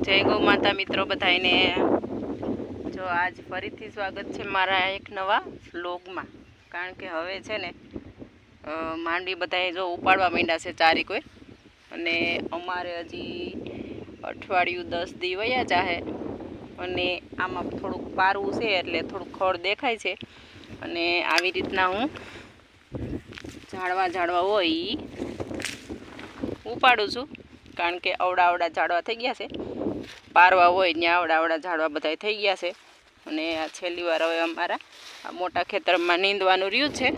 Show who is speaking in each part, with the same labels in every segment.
Speaker 1: જય ગૌ માતા મિત્રો બધાને। જો આજ ફરીથી સ્વાગત છે મારા એક નવા વ્લોગમાં। કારણ કે હવે છે ને માંડવી બધાએ જો ઉપાડવા માંડ્યા છે ચારી કોઈ, અને અમારે હજી અઠવાડિયું 10 દી વયા જાહે, અને આમાં થોડુંક પારવું છે એટલે થોડુંક ખડ દેખાય છે, અને આવી રીતના હું ઝાડવા હોય ઈ ઉપાડું છું। કારણ કે અવડા ઝાડવા થઈ ગયા છે, પારવા હોય ત્યાં અવડા ઝાડવા બધા થઈ ગયા છે, અને આ છેલ્લી વાર હવે અમારા આ મોટા ખેતરમાં નીંદવાનું રહ્યું છે,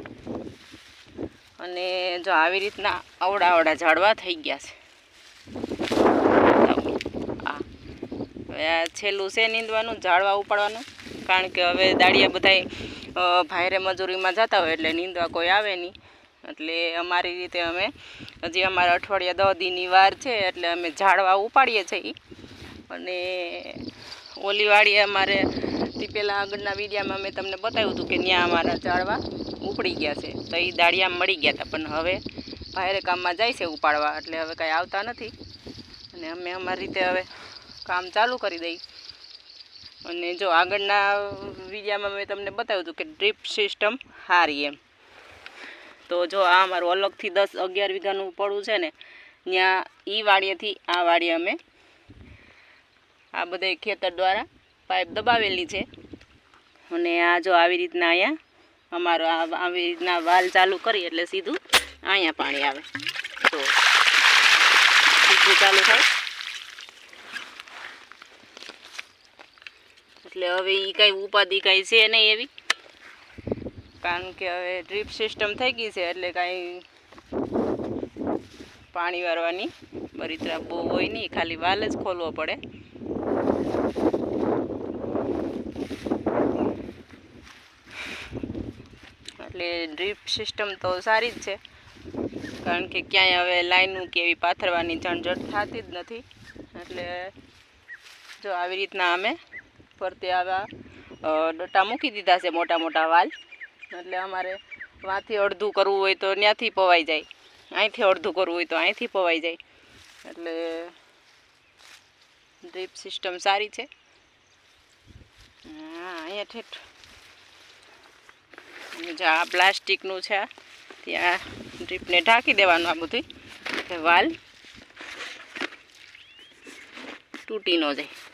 Speaker 1: અને જો આવી રીતના અવડા ઝાડવા થઈ ગયા છે। હવે આ છેલ્લું છે નીંદવાનું, ઝાડવા ઉપાડવાનું, કારણ કે હવે દાડિયા બધા ભાઈરે મજૂરીમાં જતા હોય એટલે નીંદવા કોઈ આવે નહીં, એટલે અમારી રીતે અમે હજી અમારા અઠવાડિયા 10 દીની વાર છે એટલે અમે ઝાડવા ઉપાડીએ છીએ। અને ઓલી વાડીએ અમારે તે પહેલાં આગળના વિડીયામાં મેં તમને બતાવ્યું હતું કે ત્યાં અમારા ઝાડવા ઉપડી ગયા છે, તો એ દાડિયા મળી ગયા હતા, પણ હવે ભાઈરે કામમાં જાય છે ઉપાડવા, એટલે હવે કાંઈ આવતા નથી, અને અમે અમારી રીતે હવે કામ ચાલુ કરી દઈ। અને જો આગળના વિડીયામાં મેં તમને બતાવ્યું હતું કે ડ્રીપ સિસ્ટમ સારી એમ, તો જો આ અમારું અલગથી 10-11 વીઘાનું પડવું છે ને, ત્યાં એ વાડીએથી આ વાડીએ અમે આ બધા ખેતર દ્વારા પાઇપ દબાવેલી છે, અને આ જો આવી રીતના અહીંયા અમારો આવી રીતના વાલ ચાલુ કરી એટલે સીધું અહીંયા પાણી આવે, તો સીધું ચાલુ થાય, એટલે હવે એ કાંઈ ઉપાધિ કાંઈ છે નહીં એવી, કારણ કે હવે ડ્રીપ સિસ્ટમ થઈ ગઈ છે એટલે કાંઈ પાણી વારવાની બરીતરા બહુ હોય નહીં, ખાલી વાલ જ ખોલવો પડે। એટલે ડ્રીપ સિસ્ટમ તો સારી જ છે, કારણ કે ક્યાંય હવે લાઈનું કે એવી પાથરવાની ઝંઝટ થતી જ નથી, એટલે જો આવી રીતના અમે ફરતે આવા ડોટા મૂકી દીધા છે, મોટા વાલ, એટલે અમારે વાંથી અડધું કરવું હોય તો ત્યાંથી પવાઈ જાય, અહીંથી અડધું કરવું હોય તો અહીંથી પવાઈ જાય, એટલે ડ્રીપ સિસ્ટમ સારી છે। હા, અહીંયા ઠેઠ આ પ્લાસ્ટિકનું છે, ત્યાં ડ્રીપને ઢાંકી દેવાનું આ બધું, વાલ તૂટી ન જાય।